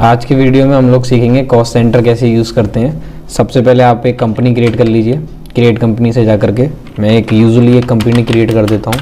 आज की वीडियो में हम लोग सीखेंगे कॉस्ट सेंटर कैसे यूज़ करते हैं। सबसे पहले आप एक कंपनी क्रिएट कर लीजिए। क्रिएट कंपनी से जा करके मैं यूजुअली एक कंपनी क्रिएट कर देता हूँ।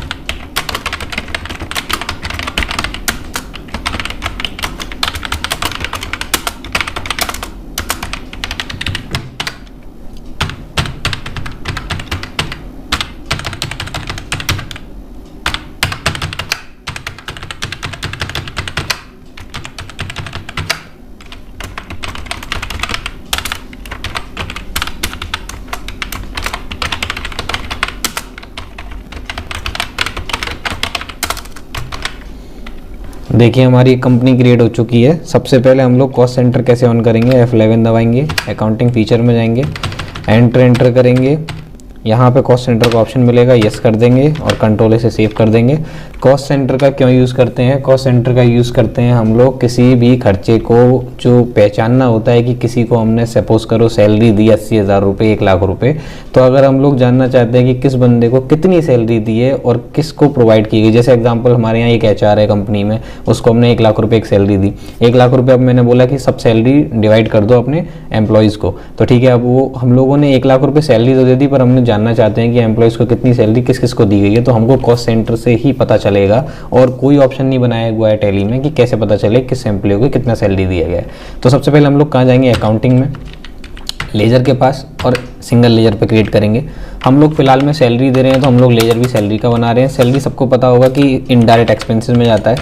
देखिए हमारी कंपनी क्रिएट हो चुकी है। सबसे पहले हम लोग कॉस्ट सेंटर कैसे ऑन करेंगे, F11 दबाएंगे, अकाउंटिंग फीचर में जाएंगे, एंटर करेंगे। यहाँ पे कॉस्ट सेंटर का ऑप्शन मिलेगा, यस कर देंगे और कंट्रोल से सेव कर देंगे। कॉस्ट सेंटर का क्यों यूज़ करते हैं? कॉस्ट सेंटर का यूज़ करते हैं हम लोग किसी भी खर्चे को जो पहचानना होता है कि किसी को हमने सपोज करो सैलरी दी 80,000 रुपये, 1,00,000 रुपये, तो अगर हम लोग जानना चाहते हैं कि किस बंदे को कितनी सैलरी दी है और किसको प्रोवाइड की गई। जैसे एग्जाम्पल हमारे यहाँ एक HR है कंपनी में, उसको हमने 1,00,000 रुपये एक सैलरी दी। 1,00,000 रुपये अब मैंने बोला कि सब सैलरी डिवाइड कर दो अपने एम्प्लॉयज़ को, तो ठीक है। अब वो हम लोगों ने 1,00,000 रुपये सैलरी तो दे दी, पर हमने जानना चाहते हैं कि एम्प्लॉयज़ को कितनी सैलरी किस किस को दी गई है, तो हमको कॉस्ट सेंटर से ही पता चलेगा। और कोई ऑप्शन नहीं बनाया हुआ है टैली में कि कैसे पता चले किस एम्प्लॉय को कितना सैलरी दिया गया है। तो सबसे पहले हम लोग कहाँ जाएंगे, अकाउंटिंग में, लेजर के पास, और सिंगल लेजर पे क्रिएट करेंगे। हम लोग फिलहाल में सैलरी दे रहे हैं तो हम लोग लेजर भी सैलरी का बना रहे हैं। सैलरी सबको पता होगा कि इनडायरेक्ट एक्सपेंसेस में जाता है।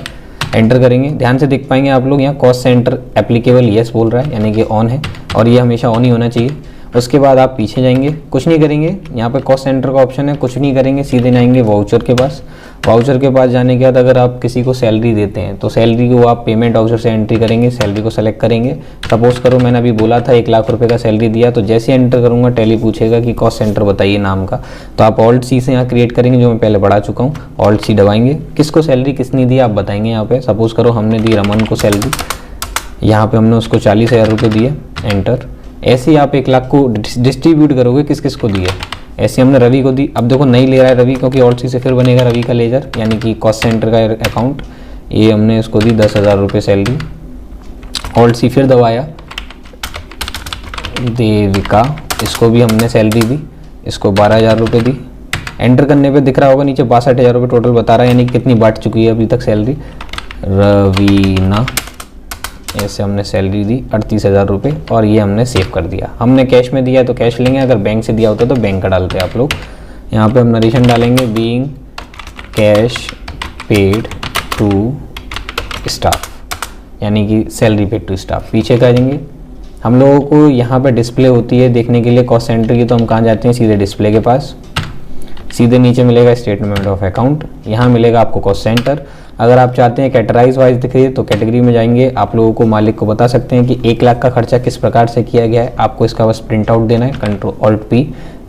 एंटर करेंगे, ध्यान से देख पाएंगे आप लोग यहाँ कॉस्ट सेंटर एप्लीकेबल यस बोल रहा है, यानी कि ऑन है, और ये हमेशा ऑन ही होना चाहिए। उसके बाद आप पीछे जाएंगे, कुछ नहीं करेंगे, यहाँ पे कॉस्ट सेंटर का ऑप्शन है, कुछ नहीं करेंगे, सीधे जाएंगे वाउचर के पास। वाउचर के पास जाने के बाद अगर आप किसी को सैलरी देते हैं तो सैलरी को आप पेमेंट वाउचर से एंट्री करेंगे, सैलरी को सेलेक्ट करेंगे। सपोज करो मैंने अभी बोला था 1,00,000 रुपये का सैलरी दिया, तो जैसे एंटर करूँगा टैली पूछेगा कि कॉस्ट सेंटर बताइए नाम का, तो आप Alt+C से यहाँ क्रिएट करेंगे, जो मैं पहले बढ़ा चुका हूँ। Alt+C दबाएंगे, किसको सैलरी किसने दी आप बताएंगे। यहाँ पे सपोज करो हमने दी रमन को सैलरी, यहाँ पे हमने उसको 40,000 रुपये दिए, एंटर। ऐसे ही आप 1,00,000 को डिस्ट्रीब्यूट करोगे किस किस को दिए। ऐसे हमने रवि को दी, अब देखो नहीं ले रहा है रवि, क्योंकि Alt+C से फिर बनेगा रवि का लेजर, यानी कि कॉस्ट सेंटर का अकाउंट। ये हमने इसको दी 10,000 रुपये सैलरी, Alt+C फिर दबाया, देविका, इसको भी हमने सैलरी दी, इसको 12,000 रुपये दी। एंटर करने पे दिख रहा होगा नीचे 62,000 रुपये टोटल बता रहा है, यानी कि कितनी बांट चुकी है अभी तक सैलरी। रवीना, ऐसे हमने सैलरी दी 38,000 रुपये, और ये हमने सेव कर दिया। हमने कैश में दिया तो कैश लेंगे, अगर बैंक से दिया होता तो बैंक का डालते हैं आप लोग। यहाँ पे हम नरेशन डालेंगे, being cash paid to staff, यानी कि सैलरी पेड टू स्टाफ। पीछे करेंगे, हम लोगों को यहाँ पे डिस्प्ले होती है देखने के लिए कॉस्ट सेंटर की, तो हम कहाँ जाते हैं, सीधे डिस्प्ले के पास। सीधे नीचे मिलेगा स्टेटमेंट ऑफ अकाउंट, यहाँ मिलेगा आपको कॉस्ट सेंटर। अगर आप चाहते हैं कैटेगराइज वाइज दिखे तो कैटेगरी में जाएंगे, आप लोगों को मालिक को बता सकते हैं कि 1,00,000 का खर्चा किस प्रकार से किया गया है। आपको इसका बस प्रिंट आउट देना है, control Alt+P,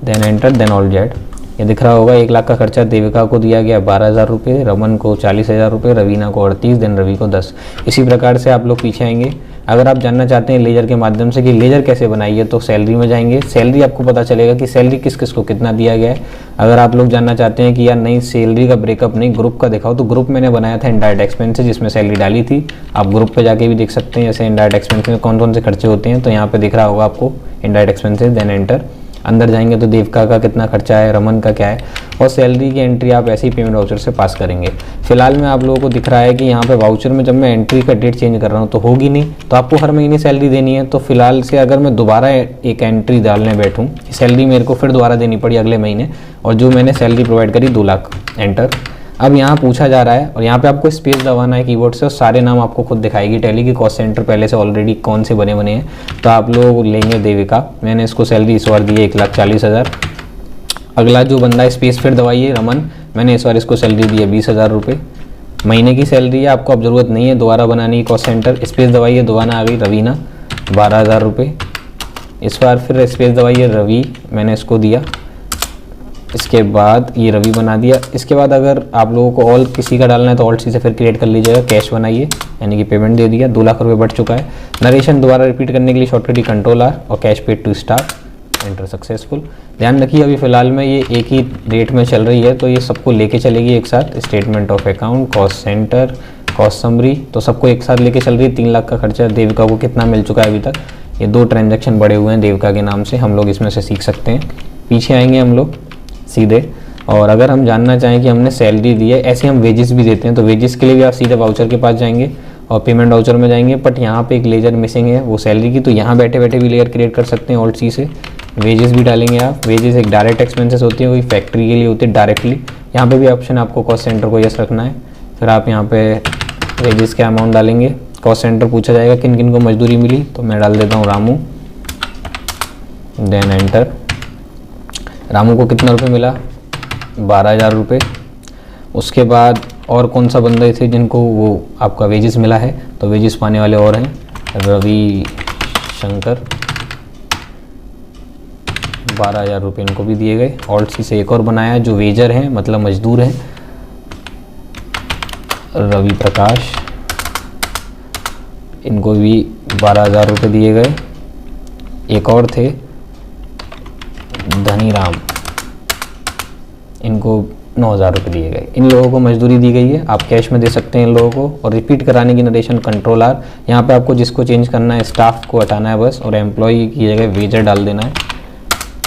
then enter, then Alt+Z। ये दिख रहा होगा 1,00,000 का खर्चा देविका को दिया गया 12,000 रुपये, रमन को 40,000 रुपये, रवीना को 38, देन रवि को 10। इसी प्रकार से आप लोग पीछे आएंगे। अगर आप जानना चाहते हैं लेजर के माध्यम से कि लेजर कैसे बनाइए, तो सैलरी में जाएंगे। सैलरी आपको पता चलेगा कि सैलरी किस किस को कितना दिया गया है। अगर आप लोग जानना चाहते हैं कि यार नहीं सैलरी का ब्रेकअप नहीं, ग्रुप का दिखाओ, तो ग्रुप मैंने बनाया था इनडायरेक्ट एक्सपेंसेस, जिसमें सैलरी डाली थी। आप ग्रुप पे जाके भी देख सकते हैं जैसे इनडायरेक्ट एक्सपेंसेस में कौन कौन से खर्चे होते हैं, तो यहाँ पे दिख रहा होगा आपको इनडायरेक्ट एक्सपेंसेस, देन एंटर। अंदर जाएंगे तो देविका का कितना खर्चा है, रमन का क्या है, और सैलरी की एंट्री आप ऐसे ही पेमेंट वाउचर से पास करेंगे। फिलहाल में आप लोगों को दिख रहा है कि यहाँ पे वाउचर में जब मैं एंट्री का डेट चेंज कर रहा हूँ तो होगी नहीं, तो आपको हर महीने सैलरी देनी है। तो फिलहाल से अगर मैं दोबारा एक एंट्री डालने बैठूँ, सैलरी मेरे को फिर दोबारा देनी पड़ी अगले महीने, और जो मैंने सैलरी प्रोवाइड करी 2,00,000, एंटर। अब यहाँ पूछा जा रहा है और यहाँ पे आपको स्पेस दबाना है कीबोर्ड से, और सारे नाम आपको खुद दिखाएगी टैली की कॉस्ट सेंटर पहले से ऑलरेडी कौन से बने हैं। तो आप लोग लेंगे देविका, मैंने इसको सैलरी इस बार दी है 1,40,000। अगला जो बंदा है स्पेस फिर दबाइए, रमन, मैंने इस बार इसको सैलरी दी है 20,000 रुपये। महीने की सैलरी है, आपको अब ज़रूरत नहीं है दोबारा बनानी कॉस्ट सेंटर। स्पेस दबाइए, दोबारा आ गई रवीना 12,000 रुपये। इस बार फिर स्पेस दबाइए, रवि, मैंने इसको दिया। इसके बाद ये रवि बना दिया। इसके बाद अगर आप लोगों को ऑल किसी का डालना है तो Alt+C से फिर क्रिएट कर लीजिएगा, कैश बनाइए, यानी कि पेमेंट दे दिया, 2,00,000 रुपये बढ़ चुका है। नरेशन दोबारा रिपीट करने के लिए शॉर्टकट ही Ctrl+R और cash paid to staff, enter successful. ध्यान रखिए अभी फ़िलहाल में ये एक ही रेट में चल रही है, तो ये सबको लेके चलेगी एक साथ। Statement of account, cost centre, cost summary, तो सबको एक साथ लेके चल रही है। 3 लाख का खर्चा देविका को कितना मिल चुका है अभी तक। ये 2 ट्रांजैक्शन बढ़े हुए हैं देविका के नाम से, हम लोग इसमें से सीख सकते हैं। पीछे आएंगे हम लोग सीधे, और अगर हम जानना चाहें कि हमने सैलरी दी है, ऐसे हम वेजेस भी देते हैं, तो वेजेस के लिए भी आप सीधे वाउचर के पास जाएंगे और पेमेंट वाउचर में जाएंगे। बट यहाँ पे एक लेयर मिसिंग है वो सैलरी की, तो यहाँ बैठे बैठे भी लेयर क्रिएट कर सकते हैं ऑल्ट सी से। वेजेस भी डालेंगे आप। वेजेस एक डायरेक्ट एक्सपेंसेस होती है, कोई फैक्ट्री के लिए होती है डायरेक्टली। यहाँ पे भी ऑप्शन आपको कॉस्ट सेंटर को यस रखना है। फिर आप यहाँ पे वेजेस का अमाउंट डालेंगे। कॉस्ट सेंटर पूछा जाएगा किन किन को मजदूरी मिली, तो मैं डाल देता हूँ रामू, देन एंटर। रामू को कितना रुपये मिला, 12,000 रुपये। उसके बाद और कौन सा बंदे थे जिनको वो आपका वेजेस मिला है, तो वेजेस पाने वाले और हैं, रवि शंकर, 12,000 रुपये इनको भी दिए गए। ऑल्ट सी से एक और बनाया जो वेजर हैं, मतलब मजदूर हैं, रवि प्रकाश, इनको भी 12,000 रुपये दिए गए। एक और थे धनीराम, इनको 9,000 रुपये दिए गए। इन लोगों को मजदूरी दी गई है, आप कैश में दे सकते हैं इन लोगों को। और रिपीट कराने की नरेशन कंट्रोल आर, यहाँ पे आपको जिसको चेंज करना है स्टाफ को हटाना है बस, और एम्प्लॉय की जगह वेजर डाल देना है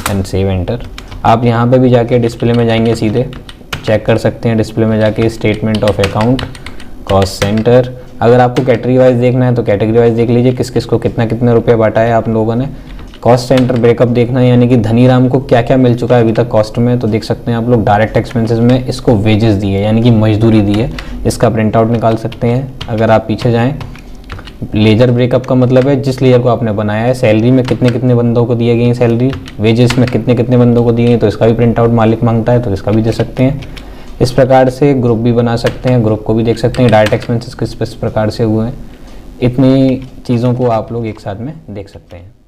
एंड सेव एंटर। आप यहाँ पे भी जाके डिस्प्ले में जाएंगे, सीधे चेक कर सकते हैं डिस्प्ले में जाके statement of account, cost centre. अगर आपको कैटेगरी वाइज देखना है तो कैटेगरी वाइज देख लीजिए किस किस को कितना कितने रुपये बांटा है आप लोगों ने। कॉस्ट सेंटर ब्रेकअप देखना है, यानी कि धनीराम को क्या क्या मिल चुका है अभी तक कॉस्ट में, तो देख सकते हैं आप लोग डायरेक्ट एक्सपेंसेस में इसको वेजेस दी है, यानी कि मजदूरी दी है। इसका प्रिंट आउट निकाल सकते हैं। अगर आप पीछे जाएं, लेजर ब्रेकअप का मतलब है जिस लेयर को आपने बनाया है, सैलरी में कितने कितने बंदों को दिए गई सैलरी, वेजेस में कितने कितने बंदों को दिए गई, तो इसका भी प्रिंट आउट मालिक मांगता है, तो इसका भी दे सकते हैं। इस प्रकार से ग्रुप भी बना सकते हैं, ग्रुप को भी देख सकते हैं, डायरेक्ट एक्सपेंसेस किस प्रकार से हुए हैं। इतनी चीज़ों को आप लोग एक साथ में देख सकते हैं।